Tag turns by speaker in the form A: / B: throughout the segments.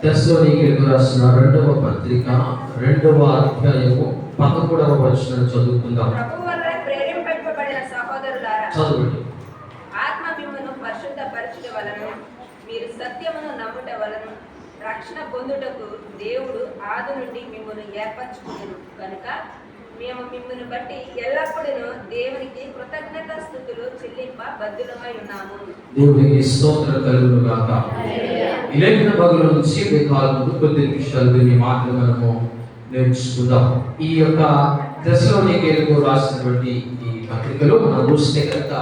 A: తెస్సలోనికీయులకు రాసిన 2వ పత్రిక 2వ అధ్యాయము 11వ వచనం చదువుకుందాం.
B: ప్రభువు వలన ప్రేరేపింపబడిన సహోదరులారా,
A: చదవండి.
B: ఆత్మ మిమ్మును పరిశుద్ధపరచుట వలన మీరు సత్యమును నమ్ముట వలన రక్షణ పొందుటకు దేవుడు ఆది నుండి మిమ్మును ఏర్పరచుకొనెను కనుక మేము మిమ్మును బట్టి ఎల్లప్పుడూ దేవునికి కృతజ్ఞతాస్తుతులు చెల్లింప బద్ధులమై ఉన్నాము.
A: దేవునికి స్తోత్రం కలుగును గాక. ఈ లేఖన భాగంలో నుంచి ముందు కొద్ది నిమిషాలు దీన్ని మాటలు మనము నేర్చుకుందాం. ఈ యొక్క తెస్సలోనికీయులకు రాసినటువంటి ఈ పత్రికలో మనం చూస్తే కనుక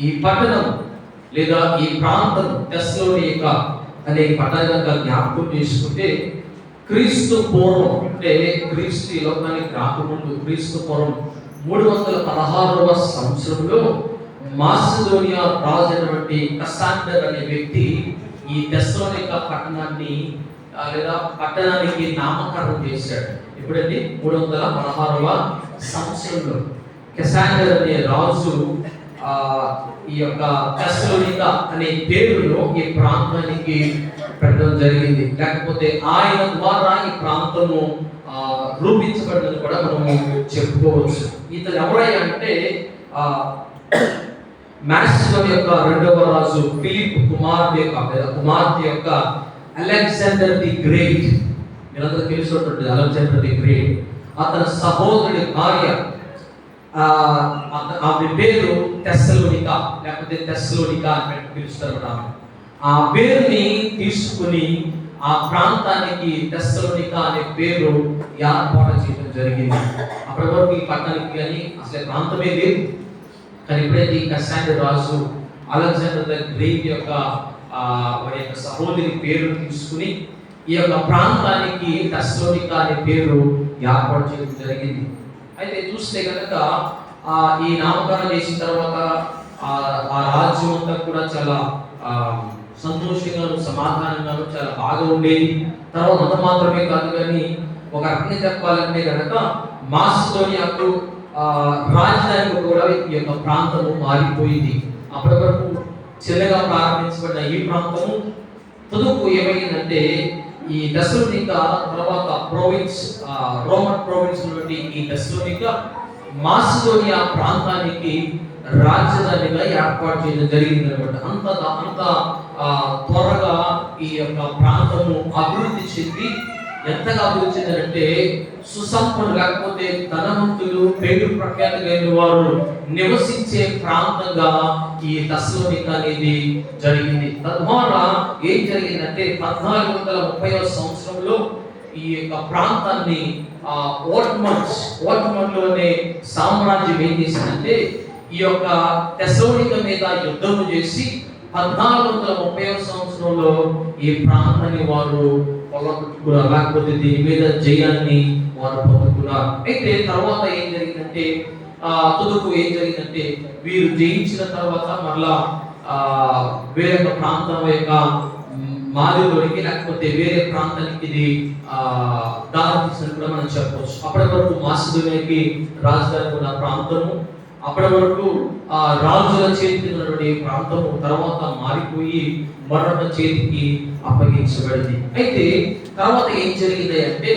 A: ఈ పట్టణం లేదా ఈ ప్రాంతం తెస్సలోనిక అనే పట్టణంగా జ్ఞాపకం చేసుకుంటే క్రీస్తు పూర్వం అంటే క్రీస్తు ఈ లోకానికి రాకముందు క్రీస్తు పూర్వం 316వ సంవత్సరంలో మాసిదోనియా రాజు అయినటువంటి కసాండర్ అనే వ్యక్తి ఈ తెస్సలోనిక పట్టణాన్ని లేదా పట్టణానికి నామకరణం చేశాడు. ఇప్పుడండి 316వ సంవత్సరంలో కసాండర్ అనే రాజు ఈ యొక్క తెస్సలోనిక అనే పేరును ఈ ప్రాంతానికి పెట్టడం జరిగింది. లేకపోతే ఆయన ద్వారా ఈ ప్రాంతము రూపించబడిందని కూడా మనము చెప్పుకోవచ్చు. ఇతను ఎవరయ్యా అంటే మాసిడోనియా యొక్క 2వ రాజు ఫిలిప్ కుమార్తె యొక్క అలెగ్జాండర్ ది గ్రేట్. మీరందరూ తెలుసుకుంటుంది అలెగ్జాండర్ ది గ్రేట్. అతని సహోదరుడి భార్య ఆమె పేరు తెస్సలోనిక లేకపోతే తెస్సలోనికా అని పిలుస్తారు. ఆ పేరుని తీసుకుని ఆ ప్రాంతానికి తెస్సలోనిక అనే పేరు ఏర్పాటు చేయడం జరిగింది. అప్పటి వరకు ఈ పట్టణానికి కానీ అసలు ప్రాంతమే లేదు. కానీ ఎప్పుడైతే ఈ కసాండర్ రాజు అలెగ్జాండర్ ది గ్రేట్ యొక్క వారి యొక్క సహోదరి పేరు తీసుకుని ఈ యొక్క ప్రాంతానికి తెస్సలోనిక అనే పేరు ఏర్పాటు చేయడం జరిగింది. అయితే చూస్తే కనుక ఈ నామకరణం చేసిన తర్వాత ఆ రాజ్యం అంతా కూడా చాలా సంతోషంగాను సమాధానంగాను చాలా బాగా ఉండేది. తర్వాత అంత మాత్రమే కాదు, కానీ ఒక రకంగా చెప్పాలంటే కనుక మాసిదోనియాకు రాజధాని కూడా ఈ యొక్క ప్రాంతము మారిపోయింది. అప్పటి వరకు చిన్నగా ప్రారంభించబడిన ఈ ప్రాంతము తదుపు ఏమైందంటే ఈ తెస్సలోనిక తర్వాత ప్రోవిన్స్ రోమన్ ప్రోవిన్స్ నుండి ఈ తెస్సలోనిక మాసిదోనియా ప్రాంతానికి రాజధానిగా ఏర్పాటు చేయడం జరిగింది అనమాట. అంత త్వరగా ఈ యొక్క ప్రాంతము అభివృద్ధి చెంది ఎంతగా అభివృద్ధి చెందారంటే సుసంపన్నులు లేకపోతే ధనవంతులు పేరు ప్రఖ్యాతి కలిగిన వారు నివసించే ప్రాంతంగా ఈ తెస్సలోనిక అనేది జరిగింది. తద్వారా ఏం జరిగిందంటే 1430వ సంవత్సరంలో ఈ యొక్క ప్రాంతాన్ని ఓటమన్లు అనే సామ్రాజ్యం ఏం చేసిందంటే ఈ యొక్క తెస్సలోనిక మీద యుద్ధము చేసి 1430వ సంవత్సరంలో ఈ ప్రాంతాన్ని వారు పొలగొట్టుకున్నారు. లేకపోతే దీని మీద జయాన్ని వారు పొందుకున్నారు. అయితే తర్వాత ఏం జరిగిందంటే తుదుకు ఏం జరిగిందంటే వీరు జయించిన తర్వాత మరలా వేరే ప్రాంతం యొక్క మాదిలోనికి లేకపోతే వేరే ప్రాంతానికి ఇది దారి తీసినట్టు కూడా మనం చెప్పవచ్చు. అప్పటి వరకు మాసిదోనియాకి రాజధాని ఉన్న ప్రాంతము, అప్పటి వరకు రాజుల చేతికి ఉన్నటువంటి ప్రాంతము తర్వాత మారిపోయి మరొక చేతికి అప్పగించబడింది. అయితే తర్వాత ఏం జరిగింది అంటే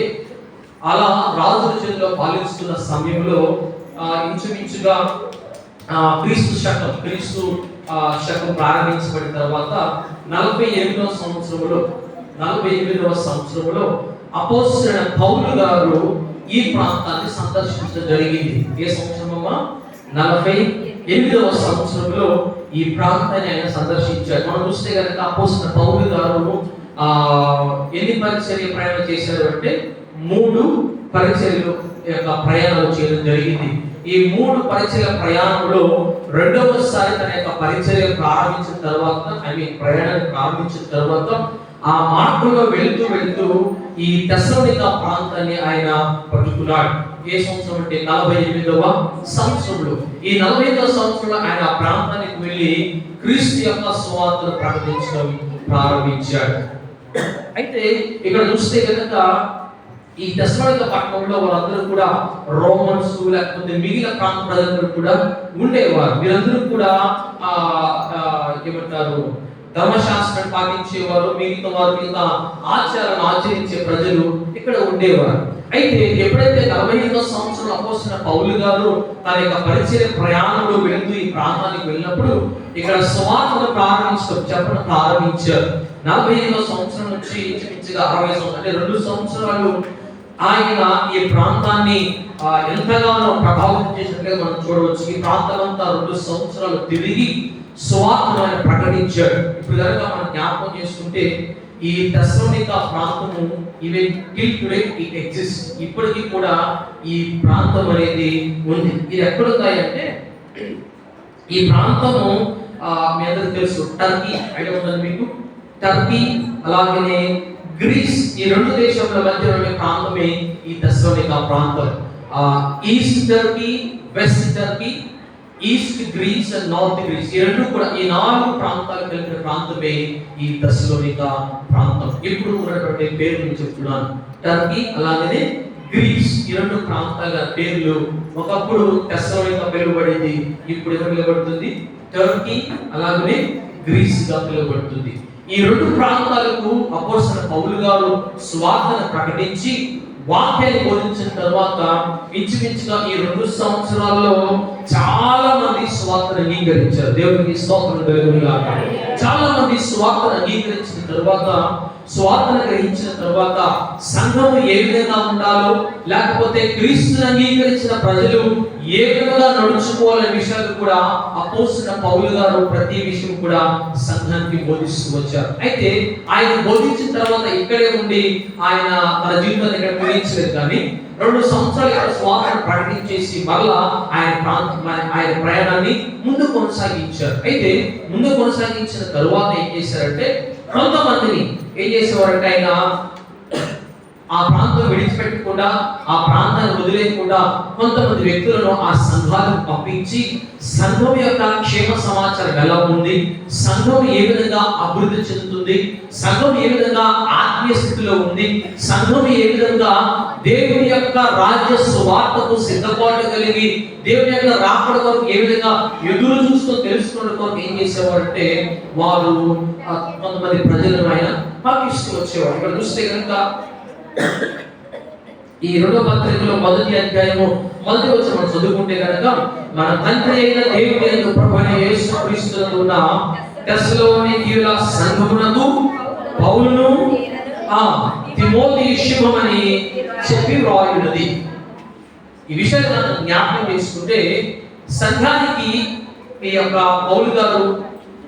A: అలా రాజుల చేతిలో పాలిస్తున్న సమయంలో ఇంచుమించుగా క్రీస్తు శకం ప్రారంభించబడిన తర్వాత 48వ సంవత్సరంలో అపోస్తలుడైన పౌలు గారు ఈ ప్రాంతాన్ని సందర్శించడం జరిగింది. ఏ సంవత్సరమమ్మా? 48వ సంవత్సరంలో ఈ ప్రాంతాన్ని ఆయన సందర్శించారు. మనం చూస్తే కనుక అపోస్తలుడైన పౌలు గారు ఎన్ని పరిచర్య ప్రయాణం చేశారు అంటే 3 పరిచర్యలు యొక్క ప్రయాణాలు చేయడం జరిగింది. ఈ 3 పరిచర్య ప్రయాణంలో రెండవసారి తన యొక్క పరిచర్య ప్రారంభించిన తర్వాత ప్రయాణాన్ని ప్రారంభించిన తర్వాత ఆ మార్గంలో వెళ్తూ ఈ తెస్సలోనిక ప్రాంతాన్ని ఆయన పట్టుకున్నాడు. ఏ సంవత్సరం అంటే 48వ సంవత్సరంలో. ఈ 48వ సంవత్సరంలో ఆయన ఆ ప్రాంతానికి వెళ్ళి క్రీస్తు యొక్క సువార్తను ప్రకటించడం ప్రారంభించాడు. అయితే ఇక్కడ చూస్తే కనుక ఈ తెస్సలోనిక పట్టణంలో వాళ్ళందరూ కూడా రోమన్స్ లేకపోతే మిగిలిన ప్రాంత ప్రజలందరూ కూడా ఉండేవారు. వీరందరూ కూడా ఏమంటారు ధర్మశాస్త్రాన్ని పాటించేవారు, మిగతా వారు మిగతా ఆచారాలను ఆచరించే ప్రజలు ఇక్కడ ఉండేవారు. అయితే ఎప్పుడైతే 45వ సంవత్సరంలో అపోస్తలుడైన పౌలు గారు తన యొక్క పరిచయ ప్రయాణంలో వెళ్తూ ఈ ప్రాంతానికి వెళ్ళినప్పుడు ఇక్కడ సువార్తను ప్రారంభించారు. 45వ సంవత్సరం నుంచి ఇంచుమించుగా 60 సంవత్సరాలు అంటే 2 సంవత్సరాలు ఆయన ఈ ప్రాంతాన్ని ఎంతగానో ప్రభావితం చేసినట్లుగా మనం చూడవచ్చు. ఈ ప్రాంతం అంతా 2 సంవత్సరాలు తిరిగి సువార్తను ఆయన ప్రకటించాడు. ఇప్పుడు కనుక మనం జ్ఞాపకం చేసుకుంటే ఈ తెస్సలోనిక ప్రాంతము even till today it exist, ఇప్పటికీ కూడా ఈ ప్రాంతం అనేది ఉంది. ఇది ఎక్కడుందంటే ఈ ప్రాంతము మీ అందరికీ తెలుసు, టర్కీ ఐడియా ఉందండి మీకు? టర్కీ అలాగనే గ్రీస్, ఈ 2 దేశాల మధ్య ఉండే ప్రాంతమే ఈ తెస్సలోనిక ప్రాంతం. East Turkey, west Turkey, east Greece and north Greece, ఈ 2 కూడా ఈ 4 ప్రాంతాలు కలిపిన ప్రాంతమే ఈ తెస్సలోనిక ప్రాంతం. ఇప్పుడు ఉన్నటువంటి పేర్లు చెప్తున్నాను, టర్కీ అలాగనే గ్రీస్, ఈ 2 ప్రాంతాల పేర్లు. ఒకప్పుడు తెస్సలోనిక పిలువబడింది, ఇప్పుడు ఎలా పిలువబడుతుంది? టర్కీ అలాగనే గ్రీస్ గా పిలువబడుతుంది. ఈ 2 ప్రాంతాలకు అపోస్తలుడైన పౌలు గారు సువార్తను ప్రకటించి వాక్యాన్ని బోధించిన తర్వాత ఇంచుమించుగా ఈ 2 సంవత్సరాల్లో చాలా మంది సువార్తను అంగీకరించారు. దేవునికి స్తోత్రం కలుగును గాక. చాలా మంది సువార్తను అంగీకరించిన తర్వాత, సువార్తను గ్రహించిన తర్వాత సంఘము ఏ విధంగా ఉండాలో, లేకపోతే క్రీస్తుని అంగీకరించిన ప్రజలు ఏ విధంగా నడుచుకోవాలనే విషయాలు కూడా అపోస్తలుడైన పౌలు గారు ప్రతి విషయం కూడా సంఘానికి బోధిస్తూ వచ్చారు. అయితే ఆయన బోధించిన తర్వాత ఇక్కడే ఉండి ఆయన తన జీవితాన్ని ఇక్కడ ముగించలేదు, కానీ 2 సంవత్సరాలు ఇక్కడ సువార్తను ప్రకటించేసి మళ్ళా ఆయన ప్రయాణాన్ని ముందు కొనసాగించారు. అయితే ముందు కొనసాగించిన తరువాత ఏం చేశారంటే, కొంతమందిని ఏం చేసేవారంటే ఆయన ఆ ప్రాంతం విడిచిపెట్టకుండా, ఆ ప్రాంతాన్ని వదిలేయకుండా కొంతమంది వ్యక్తులను ఆ సంఘాలకు పంపించి సంఘం యొక్క క్షేమ సమాచారం ఎలా ఉంది, సంఘం ఏ విధంగా అభివృద్ధి చెందుతుంది, సంఘం ఏ విధంగా ఆత్మీయ స్థితిలో ఉంది, సంఘం ఏ విధంగా దేవుని యొక్క రాజ్య సువార్తకు సిద్ధపాటు కలిగి దేవుని యొక్క రాకడ కొరకు ఏ విధంగా ఎదురు చూస్తూ తెలుసుకోవడం కొరకు ఏం చేసేవారంటే వారు కొంతమంది ప్రజలను ఆయన పంపిస్తూ వచ్చేవారు. ఇక్కడ చూస్తే కనుక ఈ 2వ పత్రికలో 1వ అధ్యాయము 1వ వచనం మనం చదువుకుంటే కనుక, మన తండ్రి అయిన దేవుని యందు ప్రభువైన యేసుక్రీస్తునందు ఉన్న తెస్సలోనికీయుల సంఘమునకు పౌలును తిమోతి శుభమని చెప్పి వ్రాయున్నది. ఈ విషయాన్ని మనం జ్ఞాపకం చేసుకుంటే, సంఘానికి ఈ యొక్క పౌలు గారు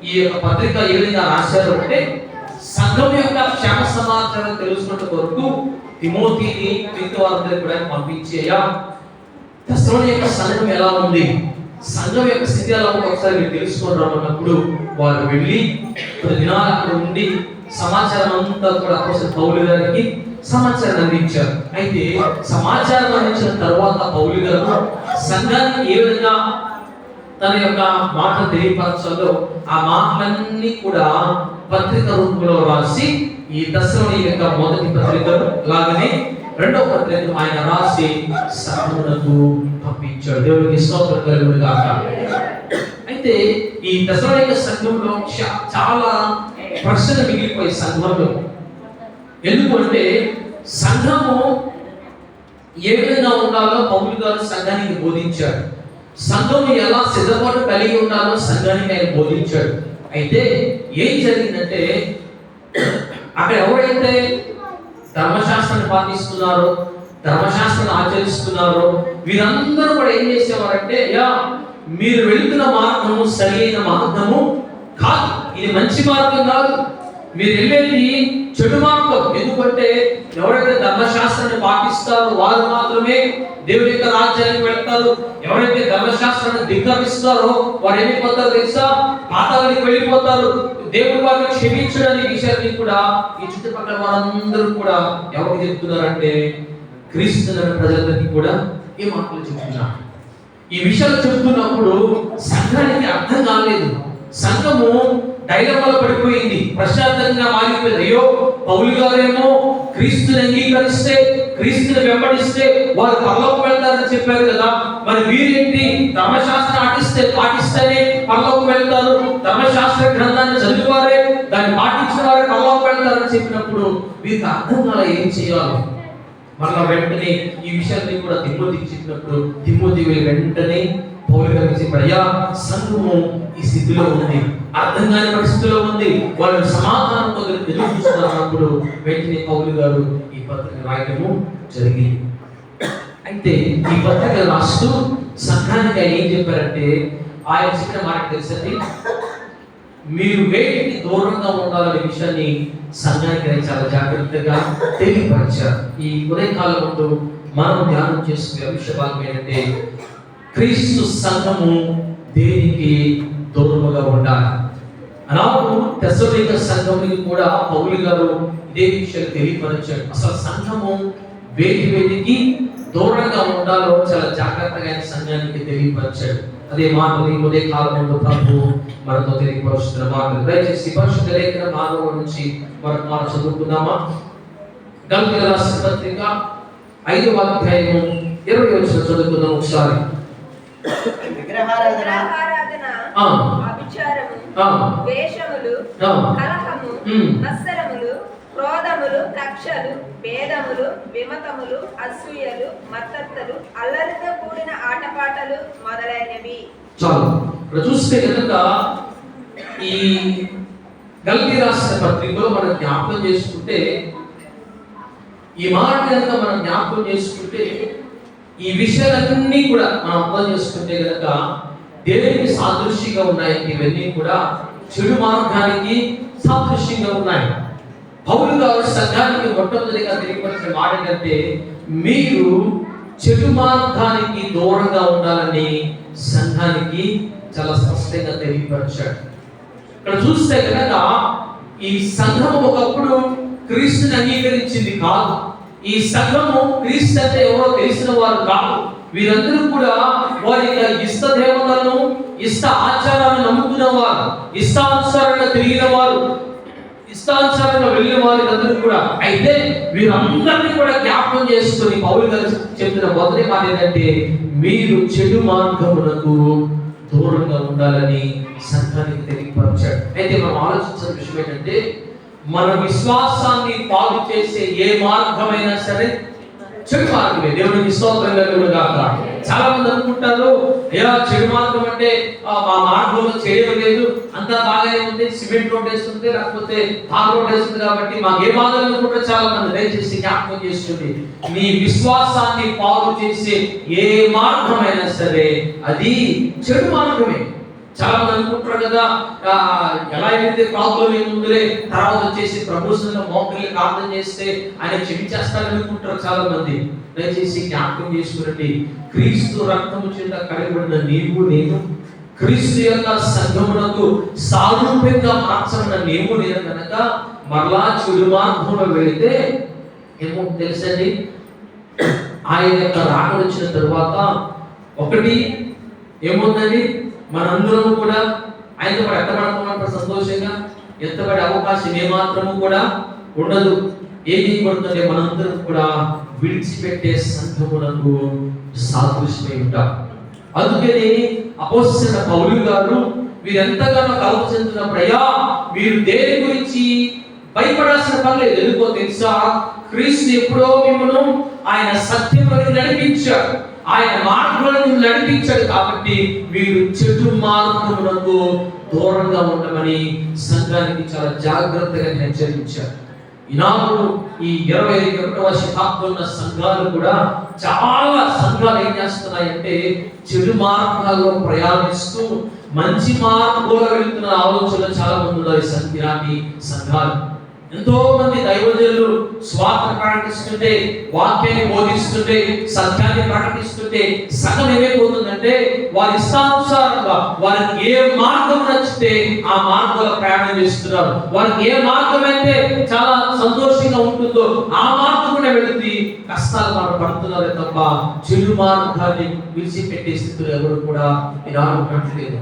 A: ఈ యొక్క పత్రిక ఏ విధంగా రాశారు అంటే, సంఘం యొక్క క్షేమ సమాచారం తెలుసుకున్న కొరకు తిమోతిని మిగతా వారందరికీ కూడా పంపించేయా, తెస్సలోనిక యొక్క సంఘం ఎలా ఉంది, సంఘం యొక్క స్థితి ఎలా ఉందో ఒకసారి మీరు తెలుసుకొని రమ్మన్నప్పుడు వారు వెళ్ళి 10 దినాలు అక్కడ ఉండి సమాచారం అంతా కూడా అపోస్తలుడైన పౌలు గారికి సమాచారం అందించారు. అయితే సమాచారం అందించిన తర్వాత పౌలు గారు సంఘానికి ఏ విధంగా తన యొక్క మాట తెలియపరచాలో ఆ మాటలన్నీ కూడా పత్రిక రూపంలో రాసి ఈ తెస్సలోనిక యొక్క 1వ పత్రికను అలాగనే 2వ పత్రికను ఆయన రాసి సంఘమునకు పంపించాడు. దేవునికి స్తోత్రం కలుగును గాక. అయితే ఈ తెస్సలోనిక సంఘంలో చాలా ప్రశ్నలు మిగిలిపోయి సంఘంలో. ఎందుకంటే సంఘము ఏ విధంగా ఉండాలో పౌలు గారు సంఘానికి బోధించాడు. సంఘం ఎలా సిద్ధపాటు కలిగి ఉండాలో సంఘానికి ఆయన బోధించాడు. అయితే ఏం జరిగిందంటే, అక్కడ ఎవరైతే ధర్మశాస్త్రాన్ని పాటిస్తున్నారో, ధర్మశాస్త్రాన్ని ఆచరిస్తున్నారో వీరందరూ కూడా ఏం చేసేవారంటే, మీరు వెళుతున్న మార్గము సరైన మార్గము కాదు, ఇది మంచి మార్గం కాదు, మీరు వెళ్ళేది చెడు మార్గం. ఎందుకంటే ఎవరైతే ధర్మశాస్త్రాన్ని పాటిస్తారో వారు మాత్రమే దేవుని యొక్క రాజ్యానికి వెళ్తారు. ఎవరైతే ధర్మశాస్త్రాన్ని ధిక్కరిస్తారో వారు ఏమైపోతారో తెలుసా? పాతాళానికి వెళ్ళిపోతారు. దేవుడు వారిని క్షమించడానికి విషయాన్ని కూడా ఈ చుట్టుపక్కల వారందరూ కూడా ఎవరికి చెప్తున్నారంటే క్రీస్తున్న ప్రజలందరికీ కూడా ఈ మాటలు చెప్తున్నారు. ఈ విషయాలు చెప్తున్నప్పుడు సంఘానికి అర్థం కాలేదు. సంఘము డైలమాలో పడిపోయింది, ప్రశాంతంగా మారిపోయింది. అయ్యో, పౌలు గారేమో క్రీస్తుని అంగీకరిస్తే, క్రీస్తుని వెంబడిస్తే వారు పరలోకం వెళ్తారని చెప్పారు కదా, మరి వీరేంటి ధర్మశాస్త్రం పాటిస్తేనే పరలోకం వెళ్తారు, ధర్మశాస్త్ర గ్రంథాన్ని చదివేవారే చెప్పినప్పుడు వీరికి అర్థం కాలే ఏం చేయాలి. మళ్ళా వెంటనే ఈ విషయాన్ని కూడా తిమోతికి చెప్పినప్పుడు తిమోతి వెంటనే పౌలు గారికి చెప్పాడు, అయ్యా సంఘము ఈ స్థితిలో ఉంది, అర్థం కాని పరిస్థితిలో ఉంది, వాళ్ళు సమాధానం కోసం ఎదురు చూస్తున్నప్పుడు వెంటనే పౌలు గారు ఈ పత్రిక రాయటము జరిగింది. అయితే ఈ పత్రిక రాస్తూ సంఘానికి ఆయన ఏం చెప్పారంటే, ఆయన చెప్పిన మాట తెలుసండి, మీరు వేటికి దూరంగా ఉండాలనే విషయాన్ని సంఘానికి ఆయన చాలా జాగ్రత్తగా తెలియపరిచారు. ఈ ఉదయకాలం ముందు మనం ధ్యానం చేసుకునే విషయ భాగం ఏంటంటే, క్రీస్తు సంఘము దేనికి దూరముగా ఉండాలి. అలాగే తెస్సలోనిక సంఘమునికి కూడా పౌలు గారు ఇదే విషయాలు తెలియపరిచాడు. అసలు సంఘము వేటికి దూరంగా ఉండాలో చాలా జాగ్రత్తగా ఆయన సంఘానికి తెలియపరిచాడు. అదే మాటలు ఈ ఉదయ కాలంలో ప్రభు మనతో తెలియపరుస్తున్న మాటలు. దయచేసి పరిశుద్ధ లేఖన భాగం నుంచి మరొక మాట చదువుకుందామా? గలతీయులకు రాసిన పత్రిక 5వ అధ్యాయము 20వ వచనం చదువుకుందాం ఒకసారి.
B: విగ్రహారాధన, అభిచారము, ద్వేషములు, కలహము, మత్సరములు, క్రోధములు, కక్షలు, భేదములు, విమతములు, అసూయలు, మత్తత్తలు, అల్లరితో కూడిన ఆటపాటలు మొదలైనవి.
A: చాలు. ఇక్కడ చూస్తే కనుక ఈ గలతీ రాసిన పత్రికలో మనం జ్ఞాపకం చేసుకుంటే, ఈ మాట కనుక మనం జ్ఞాపకం చేసుకుంటే, ఈ విషయాలన్నీ కూడా మనం అర్థం చేసుకుంటే కనుక దేవునికి సాదృశ్యంగా ఉన్నాయి. ఇవన్నీ కూడా చెడు మార్గానికి సాదృశ్యంగా ఉన్నాయి. పౌలు గారు సంఘానికి మొట్టమొదటిగా తెలియపరిచిన మాట ఏంటంటే, మీరు చెడు మార్గానికి దూరంగా ఉండాలని సంఘానికి చాలా స్పష్టంగా తెలియపరిచాడు. ఇక్కడ చూస్తే కనుక ఈ సంఘం ఒకప్పుడు క్రీస్తుని అంగీకరించింది కాదు. ఈ సంఘము క్రీస్తు అంటే ఎవరో తెలిసిన వారు కాదు. వీరందరూ కూడా వారి ఇష్ట దేవతలను, ఇష్ట ఆచారాలను నమ్ముకున్న వారు, ఇష్టానుసారంగా తిరిగిన వారు, ఇష్టానుసారంగా వెళ్ళిన వారు అందరూ కూడా. అయితే వీరందరినీ కూడా జ్ఞాపకం చేసుకుని పౌలు గారు చెప్తున్న మొదటి మాట ఏంటంటే, మీరు చెడు మార్గమునకు దూరంగా ఉండాలని సంఘానికి తెలియపరిచాడు. అయితే మనం ఆలోచించిన విషయం ఏంటంటే, మన విశ్వాసాన్ని పాడు చేసే ఏ మార్గమైనా సరే చెడు మార్గమే. దేవునికి స్తోత్రం కలుగునుగాక. చాలా మంది అనుకుంటారు, అయ్యా చెడు మార్గం అంటే మా మార్గంలో చేయడం లేదు, అంతా బాగానే ఉంది, సిమెంట్ రోడ్ వేస్తుంది, లేకపోతే తార్ రోడ్ వేస్తుంది కాబట్టి మాకు ఏ బాధలు అనుకుంటే చాలా మంది. దయచేసి జ్ఞాపకం చేస్తుంది, మీ విశ్వాసాన్ని పాడు చేసే ఏ మార్గమైనా సరే అది చెడు మార్గమే. చాలా మంది అనుకుంటారు కదా, ఎలా అయితే ప్రాబ్లం ఏముందిలే, తర్వాత వచ్చేసి ప్రభుత్వంలో మోకరిని ప్రార్థన చేస్తే ఆయన క్షమించేస్తారని అనుకుంటారు చాలా మంది. దయచేసి జ్ఞాపకం చేసుకునండి, క్రీస్తు రక్తము చేత కడగబడిన నీవు నేను, క్రీస్తు యొక్క సంఘమునకు సారూప్యంగా మార్చబడిన నీవు నేను కనుక మరలా చెడు మార్గంలో వెళితే ఏమో తెలుసండి, ఆయన యొక్క రాకడ వచ్చిన తరువాత ఒకటి ఏముందండి, మనందరం కూడా ఆయనతో పాటు ఎత్తబడుతున్నప్పుడు సంతోషంగా ఎత్తబడే అవకాశం ఏమాత్రము కూడా ఉండదు. ఏది పడుతుంటే మనందరం కూడా విడిచిపెట్టే సంఘమునకు సాదృశ్యమై ఉంటాం. అందుకని అపోస్తలుడైన పౌలు గారు వీరెంతగానో కలత చెందుతున్నప్పుడు, అయ్యా మీరు దేని గురించి భయపడాల్సిన పని లేదు. ఎందుకో తెలుసా, క్రీస్తు ఎప్పుడో మిమ్మల్ని ఆయన సత్యంలోకి నడిపించాడు, ఆయన మార్గంలోకి నడిపించాడు. కాబట్టి మీరు చెడు మార్గమునకు దూరంగా ఉండమని సంఘానికి చాలా జాగ్రత్తగా హెచ్చరించారు. ఈనాడు ఈ 21వ శతాబ్దంలో ఉన్న సంఘాలు కూడా, చాలా సంఘాలు ఏం చేస్తున్నాయంటే చెడు మార్గాల్లో ప్రయాణిస్తూ మంచి మార్గంలో వెళ్తున్న ఆలోచనలు చాలా మంది ఉన్నారు. ఇలాంటి సంఘాలు ఎంతో మంది దైవజనులు స్వార్థ ప్రకటిస్తుంటే, వాక్యాన్ని బోధిస్తుంటే, సత్యాన్ని ప్రకటిస్తుంటే సగం ఏమైపోతుందంటే వారి ఇష్టానుసారంగా వారికి ఏ మార్గం నచ్చితే ఆ మార్గంలో ప్రయాణం చేస్తున్నారు. వారికి ఏ మార్గం అయితే చాలా సంతోషంగా ఉంటుందో ఆ మార్గంలో వెళుతూ కష్టాలు పడుతున్నారే తప్ప చెడు మార్గాన్ని విడిచిపెట్టే స్థితిలో ఎవరు కూడా ఉన్నట్లేదు.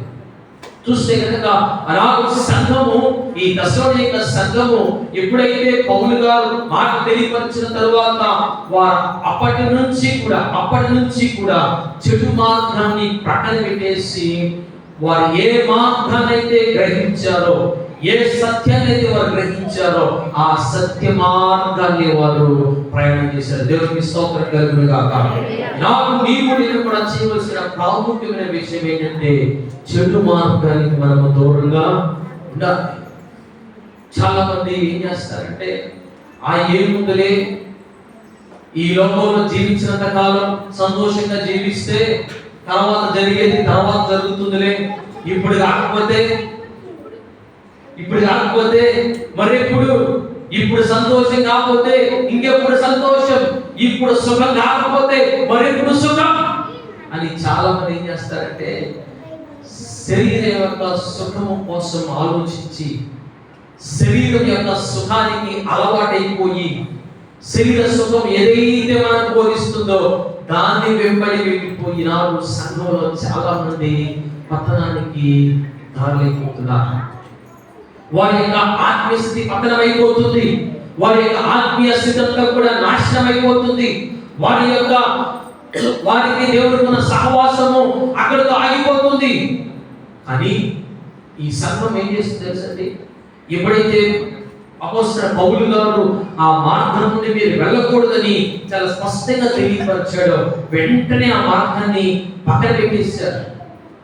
A: చూస్తే కనుక అలాగే సంఘము, ఈ తెస్సలోనిక సంఘము ఎప్పుడైతే పౌలు గారు మాట తెలియపరిచిన తరువాత వారు అప్పటి నుంచి కూడా చెడు మార్గాన్ని ప్రక్కన పెట్టేసి వారు ఏ మార్గాన్ని అయితే గ్రహించారో, ఏ సత్యాన్ని అయితే వారు గ్రహించారో ఆ సత్య మార్గాన్ని వారు ప్రయాణం చేశారు. దేవునికి స్తోత్రం కలుగును గాక. నాకు నీవు నేను కూడా చేయవలసిన ప్రాముఖ్యమైన విషయం ఏంటంటే చెడు మార్గానికి మనము దూరంగా ఉండాలి. చాలా మంది ఏం చేస్తారంటే ఏముందులే, ఈ లోకంలో జీవించినంత కాలం సంతోషంగా జీవిస్తే తర్వాత జరిగేది తర్వాత జరుగుతుందిలే, ఇప్పుడు కాకపోతే మరెప్పుడు, ఇప్పుడు సంతోషం కాకపోతే ఇంకెప్పుడు సంతోషం, ఇప్పుడు సుఖం కాకపోతే మరెప్పుడు సుఖం అని చాలా మంది ఏం చేస్తారంటే శరీరం యొక్క సుఖము కోసం ఆలోచించి శరీరం యొక్క సుఖానికి అలవాటైపోయి శరీర సుఖం ఏదైతే మనకు బోధిస్తుందో దాన్ని వెంబడి వెళ్ళిపోయినారు. సంఘంలో చాలా మంది పతనానికి దారులైపోతున్నారు. వారి యొక్క ఆత్మీయ స్థితి పతనమైపోతుంది. వారి యొక్క ఆత్మీయ స్థితి అంతా కూడా నాశనం అయిపోతుంది. వారికి దేవుడికి ఉన్న సహవాసము అక్కడితో ఆగిపోతుంది. కానీ ఈ సంఘం ఏం చేస్తుంది తెలుసండి, ఎప్పుడైతే అపోస్తలుడైన పౌలు గారు ఆ మార్గం నుండి మీరు వెళ్ళకూడదని చాలా స్పష్టంగా తెలియపరిచాడు, వెంటనే ఆ మార్గాన్ని పక్కన పెట్టేశారు.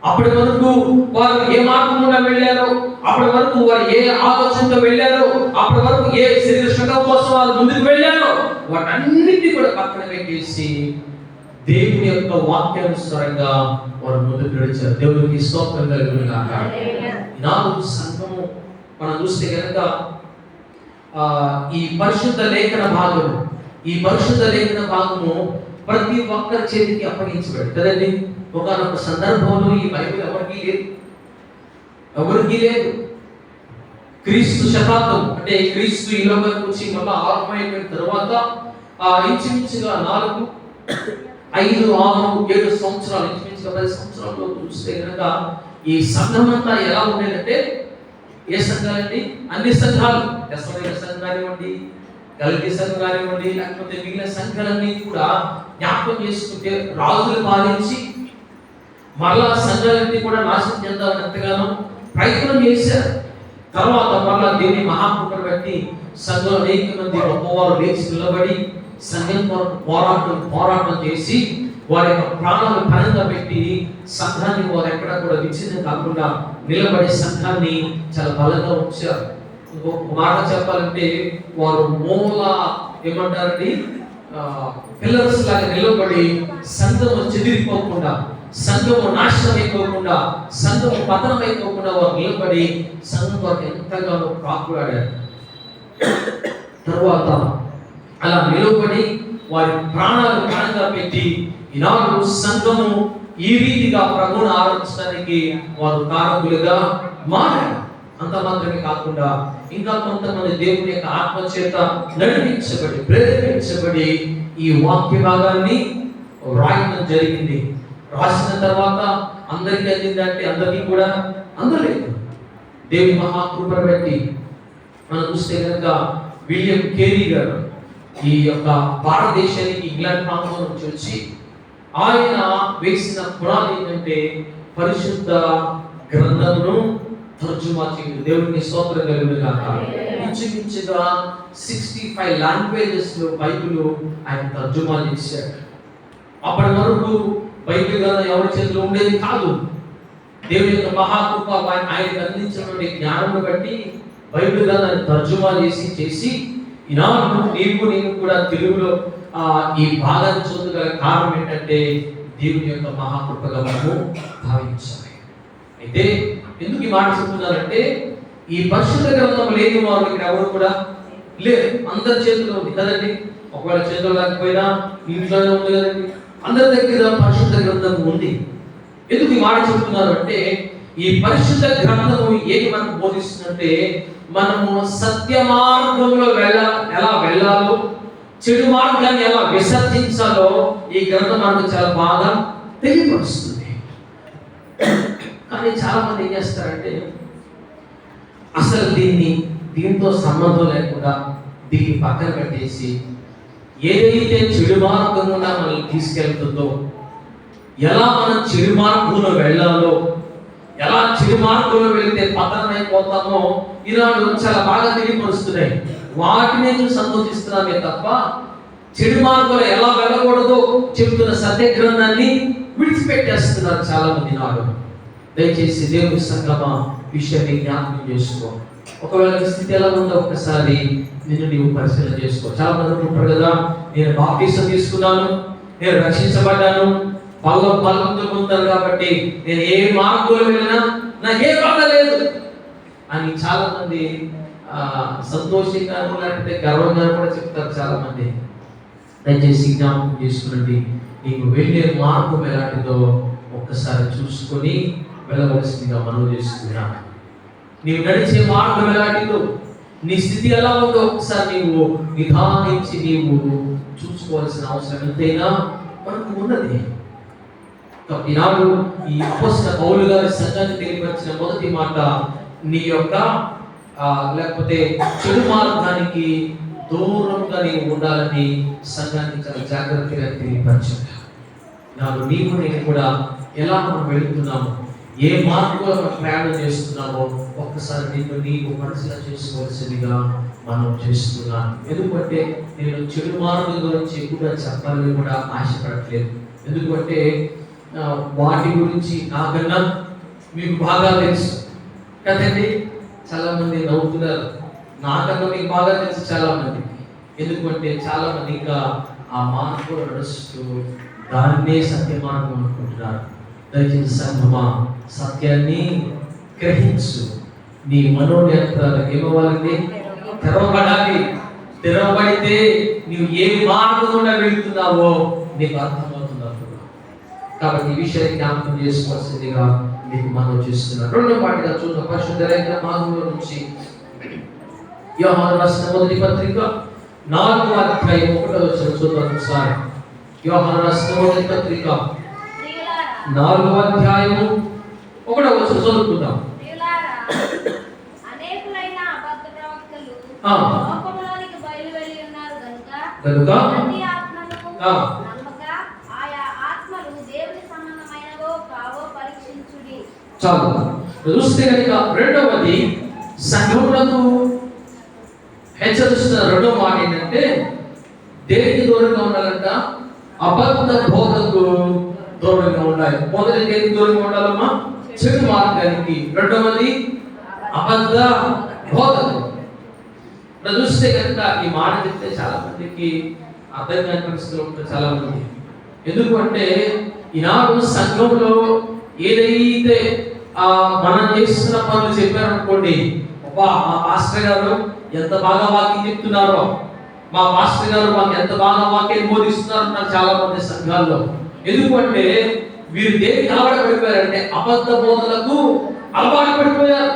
A: అప్పటి వరకు వారు ఏ మార్గం గుండా వెళ్ళారో, అప్పటి వరకు వారు ఏ ఆలోచనతో వెళ్ళారో, అప్పటి వరకు ఏ శరీర సుఖం కోసం వారు ముందుకు వెళ్ళారో వాటన్నిటిని కూడా పక్కన పెట్టేసి దేవుని యొక్క వాక్యానుసారంగా వారు ముందుకు నడిచారు. దేవునికి స్తోత్రం కలుగును గాక. ఈనాడు సంఘము మనం చూస్తే కనుక ఈ పరిశుద్ధ లేఖన భాగము ప్రతి ఒక్కరి చేతికి అప్పగించబడి కదండి. ఒకనొక సందర్భంలో ఈ బైబిల్ ఎవరికి లేదు. క్రీస్తు శతాబ్దం అంటే క్రీస్తు ఈ లోకానికి వచ్చి మళ్ళీ ఆరంభమైన తర్వాత ఇంచుమించుగా 4, 5, 6, 7 సంవత్సరాలు, ఇంచుమించుగా 10 సంవత్సరాల్లో చూస్తే కనుక ఈ సంఘం అంతా ఎలా ఉండేదంటే, ఏ సంఘాలండి? అన్ని సంఘాలు, దశమైన సంఘం కానివ్వండి, గలతీ సంఘం కానివ్వండి, లేకపోతే మిగిలిన సంఘాలన్నీ కూడా జ్ఞాపకం చేసుకుంటే రాజులు పాలించి మరలా సంఘాలన్నీ కూడా నాశనం చెందాలని ఎంతగానో ప్రయత్నం చేశారు. తర్వాత మరలా దేవుని మహాకృపను బట్టి సంఘంలో అనేక మంది గొప్పవారు లేచి నిలబడి సంఘం కొరకు పోరాటం చేసి వారి యొక్క ప్రాణాలు పరంగా పెట్టి సంఘాన్ని వారు ఎక్కడ కూడా విచ్ఛిన్నం కాకుండా నిలబడి సంఘాన్ని చాలా బలంగా ఉంచారు. ఇంకొక మాట చెప్పాలంటే వారు ఏమంటారండి, పిల్లర్స్ లాగా నిలబడి సంఘము చెదిరిపోకుండా, సంఘము నాశనం అయిపోకుండా, సంఘము పతనం అయిపోకుండా వారు నిలబడి సంఘం వారు ఎంతగానో కాకులాడారు. తర్వాత అలా నిలబడి వారి ప్రాణాలు పరంగా పెట్టి ఈనాడు సంఘము ఈ రీతిగా ప్రభువును ఆరాధించడానికి వారు కారకులుగా మారారు. అంత మాత్రమే కాకుండా ఇంకా కొంతమంది దేవుని యొక్క ఆత్మ చేత నడిపించబడి ప్రేరేపించబడి ఈ వాక్య భాగాన్ని రాయడం జరిగింది. రాసిన తర్వాత అందరికీ అందిందంటే అందరికీ కూడా అందలేదు. దేవుని మహాకృపను బట్టి మనం చూస్తే కనుక విలియం కేరీ గారు ఈ యొక్క భారతదేశానికి ఇంగ్లాండ్ ప్రాంతం నుంచి వచ్చి ఆయన వేసిన పునాది ఏంటంటే పరిశుద్ధ గ్రంథమును తర్జుమా చేయడం. దేవునికి స్తోత్రం కలుగును గాక. ఇంచుమించుగా 65 లాంగ్వేజెస్ లో బైబిల్ ఆయన తర్జుమా చేశాడు. అప్పటి వరకు బైబిల్ గ్రంథం ఎవరి చేతిలో ఉండేది కాదు. దేవుని యొక్క మహాకృప ఆయనకు అందించినటువంటి జ్ఞానం బట్టి బైబిల్ గ్రంథాన్ని తర్జుమా చేసి ఈనాడు నేను కూడా తెలుగులో ఈ భాగాన్ని చదువుగల కారణం ఏంటంటే దేవుని యొక్క మహాకృపగా మనము భావించాలి. అయితే ఎందుకు ఈ మాట చెప్తున్నారంటే ఈ పరిశుద్ధ గ్రంథం లేని వారు ఇక్కడ ఎవరు కూడా లేరు. అందరి చేతిలో ఉంది కదండి. ఒకవేళ చేతిలో లేకపోయినా ఇంట్లోనే ఉంది కదండి. అందరి దగ్గర పరిశుద్ధ గ్రంథం ఉంది. ఎందుకు ఈ మాట చెప్తున్నారు అంటే ఈ పరిశుద్ధ గ్రంథము ఏది మనకు బోధిస్తుందంటే మనము సత్య మార్గంలో ఎలా వెళ్ళాలో, చెడు మార్గాన్ని ఎలా విసర్జించాలో ఈ గ్రంథం మనకు చాలా బాగా తెలియపరుస్తుంది. కానీ చాలా మంది ఏం చేస్తారంటే అసలు దీంతో సంబంధం లేకుండా దీన్ని పక్కన పెట్టేసి ఏదైతే చెడు మార్గం గుండా మనల్ని తీసుకెళ్తుందో, ఎలా మనం చెడు మార్గంలో వెళ్ళాలో, ఎలా చెడు మార్గంలో వెళితే పతనం అయిపోతామో ఈనాడు చాలా బాగా తెలియపరుస్తున్నాయి. వాటినే చూసి సంతోషిస్తున్నామే తప్ప చెడు మార్గంలో ఎలా వెళ్ళకూడదో చెబుతున్న సత్య గ్రంథాన్ని విడిచిపెట్టేస్తున్నారు చాలా మంది నాడు. దయచేసి దేవుని సంగమా విషయాన్ని జ్ఞాపకం చేసుకో. ఒకవేళ నీ స్థితి ఎలా ఉందో ఒక్కసారి నిన్ను నీవు పరిశీలన చేసుకో. చాలా మంది అనుకుంటారు కదా, నేను బాప్టిజం తీసుకున్నాను, నేను రక్షించబడ్డాను, బలంతో పొందాను కాబట్టి నేను ఏ మార్గంలో వెళ్ళినా నాకే బాధ లేదు అని చాలా మంది సంతోషంగాను లేకపోతే గర్వంగా కూడా చెప్తారు చాలా మంది. దయచేసి జ్ఞాపకం చేసుకునండి, నీకు వెళ్ళే మార్గం ఎలాంటిదో ఒక్కసారి చూసుకొని వెళ్ళవలసిందిగా మనవి చేస్తున్నాను. నీవు నడిచే మార్గం ఎలాంటిదో, నీ స్థితి ఎలా ఉందో ఒకసారి నీవు నిదానించి నీవు చూసుకోవాల్సిన అవసరం ఎంతైనా మనకు ఉన్నది. ఈనాడు ఈ అపోస్తల పౌలు గారి సంఘాన్ని తెలియపరిచిన మొదటి మాట, నీ యొక్క లేకపోతే చెడు మార్గానికి దూరంగా నీవు ఉండాలని సంఘాన్ని చాలా జాగ్రత్తగా తెలియపరచాడు. నాకు నీవు నేను కూడా ఎలా మనం వెళుతున్నాము, ఏ మార్గంలో మనం ప్రయాణం చేస్తున్నామో ఒక్కసారి నీవు పరిశీలన చేసుకోవాల్సిందిగా మనం చేస్తున్నాను. ఎందుకంటే నేను చెడు మార్గం గురించి ఎక్కువగా చెప్పాలని కూడా ఆశపడట్లేదు. ఎందుకంటే వాటి గురించి నాకన్నా మీకు బాగా తెలుసు కదండి. చాలా మంది నవ్వుతున్నారు, నాకన్నా మీకు బాగా తెలుసు చాలా మంది. ఎందుకంటే చాలా మంది ఇంకా ఆ మార్గంలో నడుస్తూ దాన్నే సత్య మార్గం అనుకుంటున్నారు. దయచేసి సంఘమా సత్యాన్ని గ్రహించు. నీ మనోనేత్రాలకు ఏమవ్వాలండి? తెరవబడాలి. తెరవబడితే నీవు ఏ మార్గం గుండా వెళ్తున్నావో నీకు అర్థమవుతుంది అప్పుడు. కాబట్టి ఈ విషయాన్ని జ్ఞాపకం చేసుకోవాల్సిందిగా మీకు మనం చేస్తున్నాను. రెండో పాటిగా చూద్దాం. పరిశుద్ధ లేఖన భాగంలో నుంచి యోహాను రాసిన మొదటి పత్రిక 4వ అధ్యాయం 1వ వచనం చూద్దాం ఒకసారి. యోహాను రాసిన మొదటి పత్రిక 4వ అధ్యాయం 1వ వచనం చదువుకుందాం.
C: అనేకులైన అబద్ధ ప్రవక్తలు లోకములోనికి బయలువెళ్ళి ఉన్నారు కనుక ప్రతి ఆత్మను నమ్మక ఆయా ఆత్మలు దేవుని సంబంధమైనవో కావో పరీక్షించుడి.
A: చాలు చూస్తే కనుక రెండవది సంఘములకు హెచ్చరిస్తున్న రెండవ మాట ఏంటంటే దేనికి దూరంగా ఉండాలంట? అబద్ధ బోధకు దూరంగా ఉండాలి. మొదటి దేనికి దూరంగా ఉండాలమ్మా? చెడు మార్గానికి. రెండవది అబద్ధ బోధకు. చూస్తే కనుక ఈ మాట చెప్తే చాలా మందికి అర్థం కాని పరిస్థితులు ఉంటారు చాలా మంది. ఎందుకంటే ఈనాడు సంఘంలో ఏదైతే మనం చేస్తున్న పనులు చెప్పారనుకోండి, మా పాస్టర్ గారు ఎంత బాగా వాక్యం చెప్తున్నారో, మా పాస్టర్ గారు మాకు ఎంత బాగా వాక్యం బోధిస్తున్నారు చాలా మంది సంఘాల్లో. ఎందుకంటే వీరు దేనికి అలవాటు పడిపోయారంటే అబద్ధ బోధలకు అలవాటు పడిపోయారు,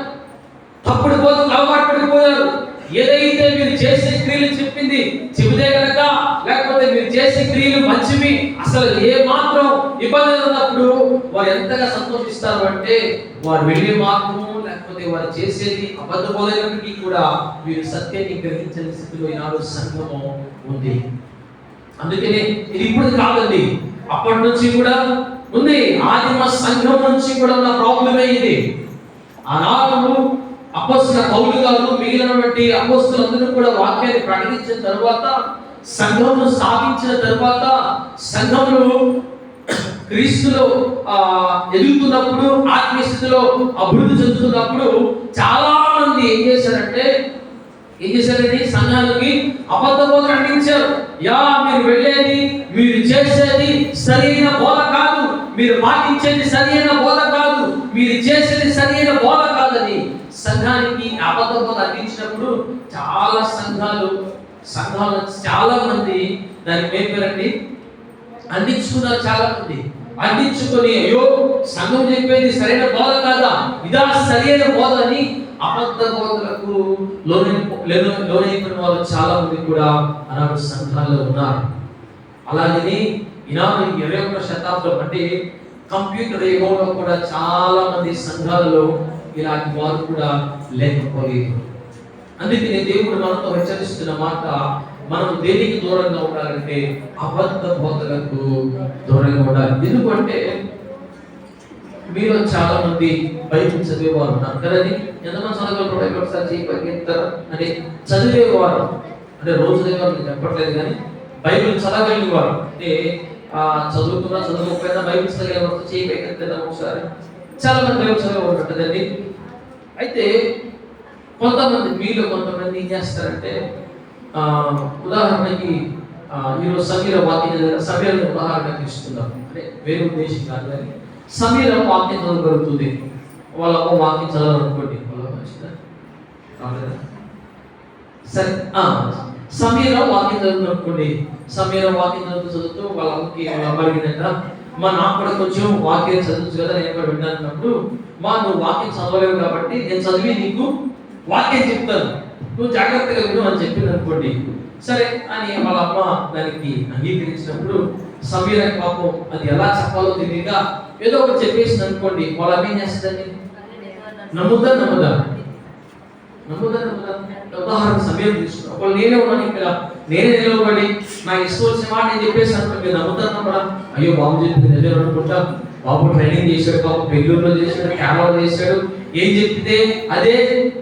A: తప్పుడు బోధకు అలవాటు పడిపోయారు. ఏదైతే మీరు చేసే క్రియలు చెబితే కనుక, లేకపోతే మీరు చేసే క్రియలు మంచివి, అసలు ఏ మాత్రం ఇబ్బంది ఉన్నప్పుడు వారు ఎంతగా సంతోషిస్తారు అంటే వారు వెళ్ళే మార్గము లేకపోతే వారు చేసేది అబద్ధ బోధనకి కూడా వీరు సత్యాన్ని గ్రహించని స్థితిలో ఈనాడు సంఘము ఉంది. అందుకనే ఇది ఇప్పుడు కాదండి, అప్పటి నుంచి కూడా ఉంది. ఆదిమ సంఘం నుంచి కూడా ఉన్న ప్రాబ్లమే ఇది. ఆనాడు అపోస్తల పౌలు గారు మిగిలినటువంటి అపోస్తలందరూ కూడా వాక్యాన్ని ప్రకటించిన తర్వాత, సంఘమును స్థాపించిన తర్వాత, సంఘములు క్రీస్తులో ఎదుగుతున్నప్పుడు, ఆత్మీయ స్థితిలో అభివృద్ధి చెందుతున్నప్పుడు చాలా మంది ఏం చేశారంటే సంఘానికి అబద్ధ బోధన అందించారు. మీరు వెళ్ళేది, మీరు చేసేది సరైన బోధ కాదు, మీరు పాటించేది సరైన బోధ కాదు, మీరు చేసేది సరైన బోధ కాదని సంఘానికి అబద్ధ బోధ అందించినప్పుడు చాలా సంఘాలు చాలా మంది దాన్ని పేరండి అందించుకున్నారు. చాలా మంది అందించుకొని అయ్యో సంఘం చెప్పేది సరైన బోధ కాదా, ఇదా సరైన బోధ అని అబద్ధ బోధలకు లోనైపోయిన వాళ్ళు చాలా మంది కూడా అనాడు సంఘాల్లో ఉన్నారు. అలాగే ఈనాడు 21వ శతాబ్దం అంటే కంప్యూటర్ యుగంలో కూడా చాలా మంది సంఘాలలో ఇలాంటి వారు కూడా లేకపోలేదు. అందుకనే దేవుడు మనతో హెచ్చరిస్తున్న మాట, మనం దేనికి దూరంగా ఉండాలంటే అబద్ధ బోధలకు దూరంగా ఉండాలి. ఎందుకంటే మీలో చాలా మంది బైబిల్ చదివేవారు ఉన్నారు కదండి. ఎంతమంది చదవగలరు బైబిల్? ఒకసారి చేయి పైకి ఎత్తారా? అంటే చదివేవారు అంటే రోజు చదివేవారు చెప్పట్లేదు, కానీ బైబిల్ చదవగలిగేవారు అంటే చదువుకున్నా చదవకపోయినా బైబిల్ చదివేవారు చేయి పైకి ఎత్తారా ఒకసారి? చాలా మంది బైబిల్ చదివేవారు కదండి. అయితే మీలో కొంతమంది ఏం చేస్తారంటే ఉదాహరణకి ఈరోజు సమీర వాక్యం సమీర ఉదాహరణకి ఇస్తున్నాం, అంటే వేరే ఉద్దేశం కాదు, కానీ సమీర వాక్యం చదవగలుగుతుంది, వాళ్ళ అమ్మ వాక్యం చదవాలనుకోండి, సరే సమీర వాక్యం చదువుతునుకోండి, సమీర వాక్యం చదువుతూ వాళ్ళ అమ్మకి వాళ్ళ అమ్మ అడిగినాక నాకు కూడా కొంచెం వాక్యం చదువుతుంది కదా, నేను కూడా వింటున్నప్పుడు నువ్వు వాక్యం చదవలేవు కాబట్టి నేను చదివి నీకు వాక్యం చెప్తాను, నువ్వు జాగ్రత్తగా విను అని చెప్పింది అనుకోండి. సరే అని వాళ్ళ అమ్మ దానికి అంగీకరించినప్పుడు సమీర పాపం అది ఎలా చెప్పాలో తెలియక ఏదో ఒకటి చెప్పేసింది అనుకోండి, వాళ్ళ అమ్మ ఏం చేస్తుందండి? నమ్ముదా? ఉదాహరణ సమీర తీసుకున్నాం. ఒకళ్ళు నేనే ఉన్నాను ఇక్కడ, నేనే నిలవబడి నా ఇష్టం వచ్చిన మాట నేను చెప్పేసి అనుకోండి, మీరు నమ్ముతాను కూడా, అయ్యో బాబు చెప్పింది నిజం అనుకుంటా, బాబు ట్రైనింగ్ చేశాడు, బాబు బెంగళూరులో చేశాడు, కేరళలో చేశాడు, ఏం చెప్తే అదే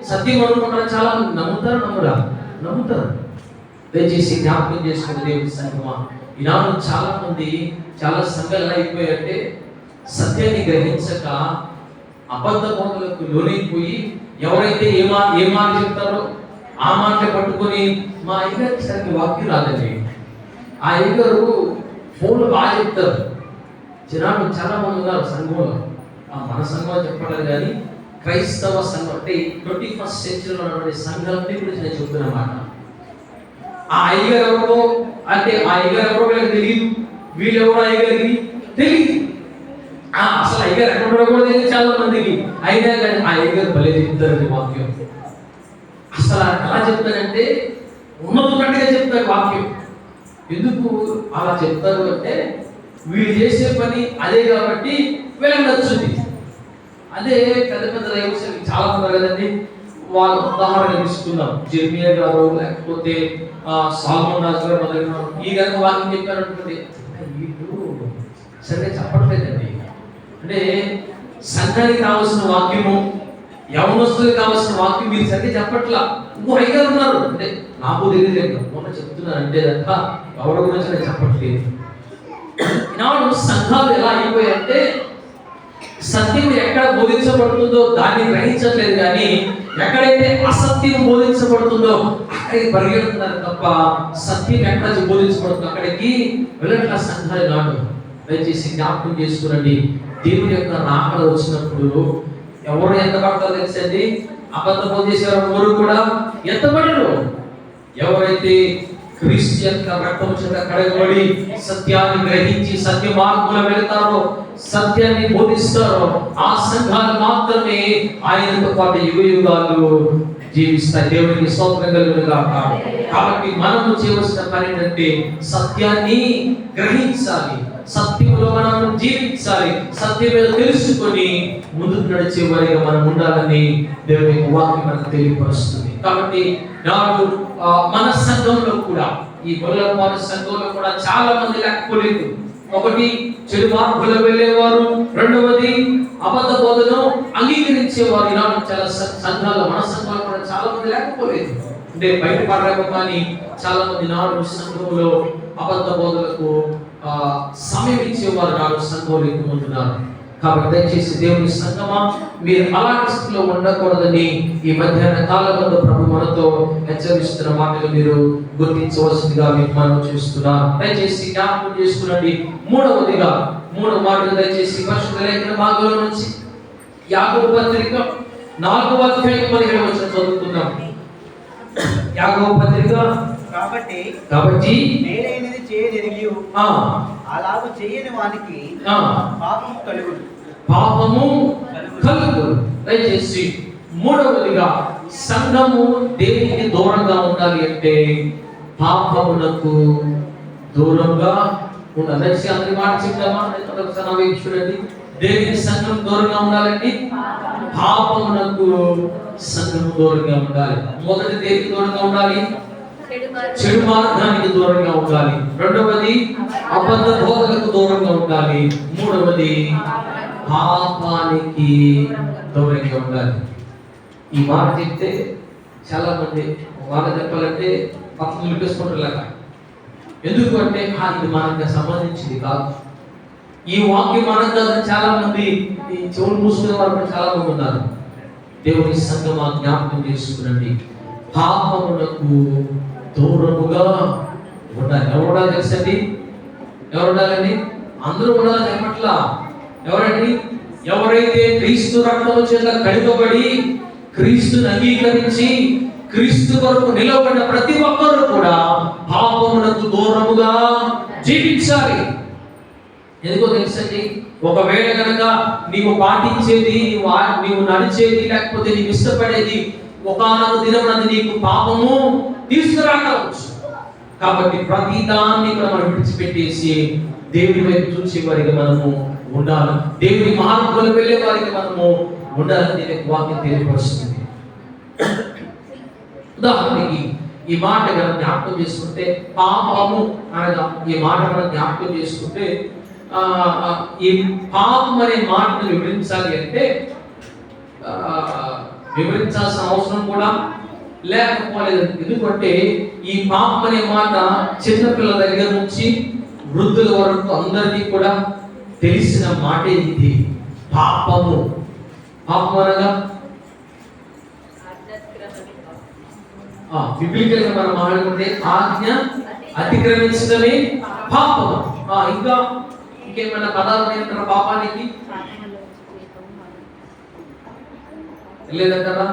A: సత్యం అనుకుంటారు. చాలా మంది నమ్ముతారు. దయచేసి జ్ఞాపకం చేసుకుని దేవుడి సంఘమా, ఈనాడు చాలా మంది చాలా సంఘాలు ఎలా అయిపోయాయంటే సత్యాన్ని గ్రహించక అబద్ధ బోధలకు లోనైపోయి ఎవరైతే ఏ మాట చెప్తారో ఆ మాటలు పట్టుకొని మా అయ్యగారికి సరిగ్గా వాక్యం రాదండి, ఆ అయ్యగారు ఫోన్లు బాగా చెప్తారు. జనాలు చాలా మంది ఉన్నారు సంఘంలో, మన సంఘం చెప్పలేదు కానీ క్రైస్తవ సంఘం అంటే 21st సెంచరీలో ఉన్నటువంటి సంఘాలని గురించి నేను చెప్తున్నమాట. ఆ అయ్యగారు ఎవరో అంటే ఆ అయ్యగారు ఎవరో వీళ్ళకి తెలియదు, వీళ్ళెవరో అయ్యగారికి తెలియదు, అసలు అయ్యగారు ఎక్కడ కూడా తెలియదు చాలా మందికి. అయినా కానీ ఆ అయ్యగారు భలే చెప్తారండి వాక్యం. అసలు ఎలా చెప్తారంటే ఉన్నట్టుగా చెప్తారు వాక్యం. ఎందుకు అలా చెప్తారు అంటే వీళ్ళు చేసే పని అదే కాబట్టి వీళ్ళకి నచ్చుతుంది. అదే పెద్ద పెద్ద దైవసేవకులు చాలా ఉన్నారు కదండి, వాళ్ళ ఉదాహరణ తీసుకుందాం. జెర్మియా గారు, లేకపోతే సాల్మన్ రాజు గారు మొదలైన ఈ కనుక వాక్యం చెప్పారు అనుకోండి, వీళ్ళు సరిగ్గా చెప్పట్లేదండి. అంటే సంఘానికి కావాల్సిన వాక్యము, యవనస్తులకు కావాల్సిన వాక్యం మీరు సరిగ్గా చెప్పట్లా. ఇంకో అయ్యగారు ఉన్నారు అంటే నాకు తెలియలేదు, మొన్న చెప్తున్నాను అంటే తప్ప ఎవరి గురించి నేను చెప్పట్లేదు. ఈనాడు సంఘాలు ఎలా అయిపోయాయంటే సత్యం ఎక్కడ బోధించబడుతుందో దాన్ని గ్రహించట్లేదు, కానీ ఎక్కడైతే అసత్యం బోధించబడుతుందో అక్కడికి పరిగెడుతున్నారు తప్ప సత్యం ఎక్కడ బోధించబడుతుందో అక్కడికి వెళ్ళట్ల సంఘాలు నాడు. దయచేసి జ్ఞాపకం చేసుకురండి, దేవుని యొక్క రాకడ వచ్చినప్పుడు ఎవరు ఎంత పడతారో తెలుసండి? అబద్ధ బోధించేవారు ఎవరు కూడా ఎంతబడరు. ఎవరైతే క్రీస్తు యొక్క రక్తము చేత కడగబడి సత్యాన్ని గ్రహించి సత్య మార్గంలో వెళ్తారో, సత్యాన్ని బోధిస్తారో ఆ సంఘాలు మాత్రమే ఆయనతో పాటు యుగ యుగాలు జీవిస్తాయి. దేవునికి స్తోత్రం కలుగును గాక. కాబట్టి మనము చేయవలసిన పని ఏంటంటే సత్యాన్ని గ్రహించాలి, సత్యంలో మనం జీవించాలి, సత్యం మీద తెలుసుకొని ముందుకు నడిచే వారిగా మనం ఉండాలని దేవుని వాక్యం మనకు తెలియపరుస్తుంది. కాబట్టి నాడు మన సంఘంలో కూడా ఈ గొల్లపాడు సంఘంలో కూడా చాలా మంది లేకపోలేదు. ఒకటి చెడు మార్పులు వెళ్ళేవారు, రెండవది అబద్ధ బోధను అంగీకరించేవారు. ఈనాడు చాలా సంఘాలు, మన సంఘాలు కూడా చాలా మంది లేకపోలేదు. అంటే బయట పడలేక కానీ చాలా మంది నాడు సంఘంలో అబద్ధ బోధలకు సమయం ఇచ్చేవారు నాడు సంఘంలో ఎక్కువ ఉంటున్నారు. కాబట్టి దయచేసి దేవుని సంఘమా, మీరు అలాంటి స్థితిలో ఉండకూడదని ఈ మధ్యాహ్న కాలంలో ప్రభు మనతో హెచ్చరిస్తున్న మాటలు మీరు గుర్తించవలసిందిగా మీకు మనం చూస్తున్నాం. దయచేసి జ్ఞాపకం చేసుకునండి. మూడవ మాటలు దయచేసి పరిశుద్ధ లేఖన భాగంలో నుంచి యాకోబు పత్రిక 4వ అధ్యాయం 17వ వచనం చదువుకుందాం. యాకోబు పత్రిక కాబట్టి
D: నేనేది చేయనిది అలాగ చేయని వానికి
A: పాపము కలుగు. దయచేసి మూడవదిగా సంఘము దేనికి దూరంగా ఉండాలి అంటే పాపమునకు దూరంగా ఉండాలి. దయచేసి అందరి మాట చెప్తామా? చూడండి, దేనికి సంఘం దూరంగా ఉండాలండి? పాపమునకు సంఘము దూరంగా ఉండాలి. మొదటి దేనికి దూరంగా ఉండాలి? చెడు మార్గానికి దూరంగా ఉండాలి. రెండవది అబద్ధ బోధలకు దూరంగా ఉండాలి. మూడవది పాపానికి దూరంగా ఉండాలి. ఈ మాట చెప్తే చాలా మంది మాట చెప్పాలంటే పక్కన నిలిపేసుకుంటారులాగా. ఎందుకు అంటే ఇది మనకు సంబంధించింది కాదు, ఈ వాక్యం మనకు కాదు. చాలా మంది ఈ చెవులు మూసుకునే వారు కూడా చాలా మంది ఉన్నారు. దేవుని సంగమా జ్ఞాపకం చేసుకునండి, పాపమునకు దూరముగా ఉండాలి. ఎవరు ఉండాలి తెలుసండి? ఎవరు ఉండాలండి? అందరూ ఉండాలని చెప్పట్లా. ఎవరండి? ఎవరైతే క్రీస్తు రక్తము చేత కడుగబడి క్రీస్తుని అంగీకరించి క్రీస్తు కొరకు నిలబడిన ప్రతి ఒక్కరు కూడా పాపమునకు దూరముగా జీవించాలి. ఎందుకో తెలుసండి? ఒకవేళ కనుక నీవు పాటించేది, నీవు నడిచేది, లేకపోతే నీవు ఇష్టపడేది ఒకనొక దినమున నీకు పాపము తీసుకురావచ్చు. కాబట్టి ప్రతి దాన్ని కూడా మనం విడిచిపెట్టేసి దేవుని వైపు చూసే వారికి మనము ఉండాలి. దేవుని మార్గంలో వెళ్ళే వారికి మనము ఉండాలని వాక్యం తెలియపరుస్తుంది. ఉదాహరణకి ఈ మాట మనం జ్ఞాపకం చేసుకుంటే, పాపము అనగా ఈ మాట మనం జ్ఞాపకం చేసుకుంటే, ఈ పాపం అనే మాటను వివరించాలి అంటే వివరించాల్సిన అవసరం కూడా లేకపోలేదు. ఎందుకంటే ఈ పాపం అనే మాట చిన్నపిల్లల దగ్గర నుంచి వృద్ధుల వరకు అందరికీ కూడా తెలిసిన మాట ఇది. పాపము, పాపం అనగా బిబ్లికల్గా మనం మాట్లాడుకుంటే ఆజ్ఞ అతిక్రమించడమే పాపము. ఇంకా ఇంకేమైనా పదాలు ఉన్నాయంటారా పాపానికి? లేదంటారా?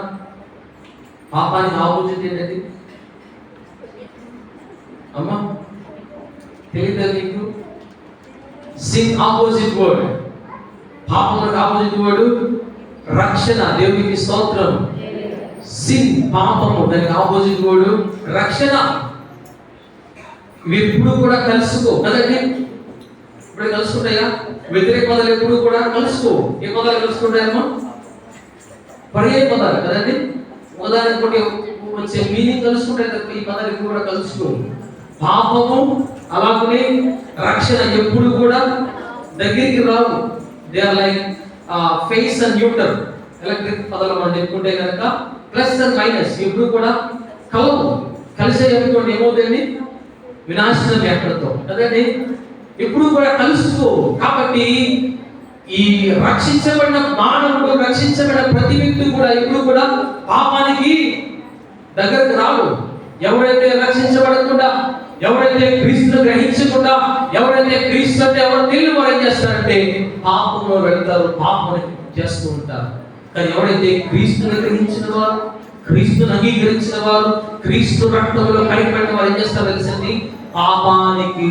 A: పాపానికి ఆపోజిట్ ఏంటది అమ్మా? తెలియదా మీకు? సిన్ ఆపోజిట్ వర్డ్, పాపములకు ఆపోజిట్ వర్డ్ రక్షణ. దేవునికి స్తోత్రం. సిన్ పాపము, దానికి ఆపోజిట్ వర్డ్ రక్షణ. ఇవి ఎప్పుడు కూడా కలుసుకో కదండి? ఇప్పుడు కలుసుకుంటాయా? వ్యతిరేక పదాలు ఎప్పుడు కూడా కలుసుకో. ఏ పదాలు కలుసుకుంటాయమ్మా? పర్యాయ పదాలు కదండి. ఉదాహరణకి వచ్చే మీనింగ్ కలుసుకుంటాయి తప్ప ఈ పదాలు ఎప్పుడు కూడా కలుసుకో. పాపము అలాగనే రక్షణ ఎప్పుడు కూడా దగ్గరికి రావు. They are like face and neuter. Electric పదాలు మనం చెప్పుకుంటే కనుక ప్లస్ అండ్ మైనస్ ఎప్పుడు కూడా కలవు. కలిసే చెప్పుకోండి ఏమవుతుంది? వినాశనం ఎక్కడతో కదండి. ఎప్పుడు కూడా కలుసుకో. కాబట్టి ఈ రక్షించబడిన మానవుడు, రక్షించబడిన ప్రతి వ్యక్తి కూడా ఎప్పుడు కూడా పాపానికి దగ్గరకు రాడు. ఎవరైతే రక్షించబడకుండా, ఎవరైతే క్రీస్తును గ్రహించకుండా, ఎవరైతే క్రీస్తు అంటే ఎవరు తెలియని వారు ఏం చేస్తారంటే పాపంలో వెళ్తారు, పాపం చేస్తూ ఉంటారు. కానీ ఎవరైతే క్రీస్తుని గ్రహించిన వారు, క్రీస్తుని అంగీకరించిన వారు, క్రీస్తు రక్తంలో కడిగిపెట్టిన వారు ఏం చేస్తారు తెలుసండి? పాపానికి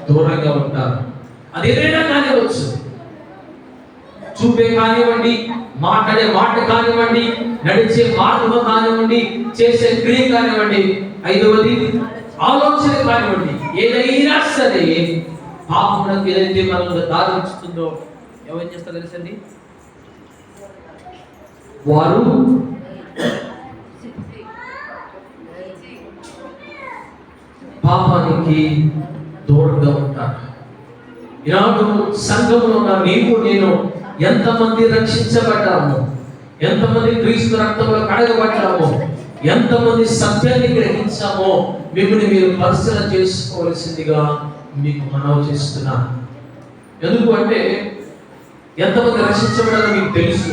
A: దూరంగా ఉంటారు. అది ఏదైనా కానివచ్చు, చూపే కానివ్వండి, మాట్లాడే మాట కానివ్వండి, నడిచే మార్గం కానివ్వండి, చేసే క్రియ కానివ్వండి, ఐదవది ఆలోచన కానివ్వండి, ఏదైనా సరే పాపమునకు ఏదైతే మనల్ని దారించుతుందో ఎవరు చేస్తారు తెలుసండి? వారు పాపానికి దూరంగా ఉంటారు. ఈనాడు సంఘంలో ఉన్న నీవు నేను ఎంతమంది రక్షించబడ్డాము, ఎంతమంది క్రీస్తు రక్తంలో కడగబడ్డాము, ఎంతమంది సత్యాన్ని గ్రహించామో మిమ్మల్ని మీరు పరిశీలన చేసుకోవాల్సిందిగా మీకు మనవి చేస్తున్నాను. ఎందుకు అంటే ఎంతమంది రక్షించబడారో మీకు తెలుసు,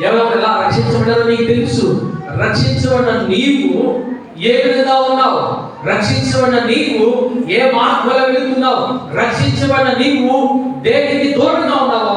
A: ఎవరు ఎలా రక్షించబడారో మీకు తెలుసు. రక్షించబడిన నీవు ఏ విధంగా ఉన్నావు, రక్షించబడిన నీవు ఏ మార్గంలో వెళుతున్నావు, రక్షించబడిన నీవు దేనికి దూరంగా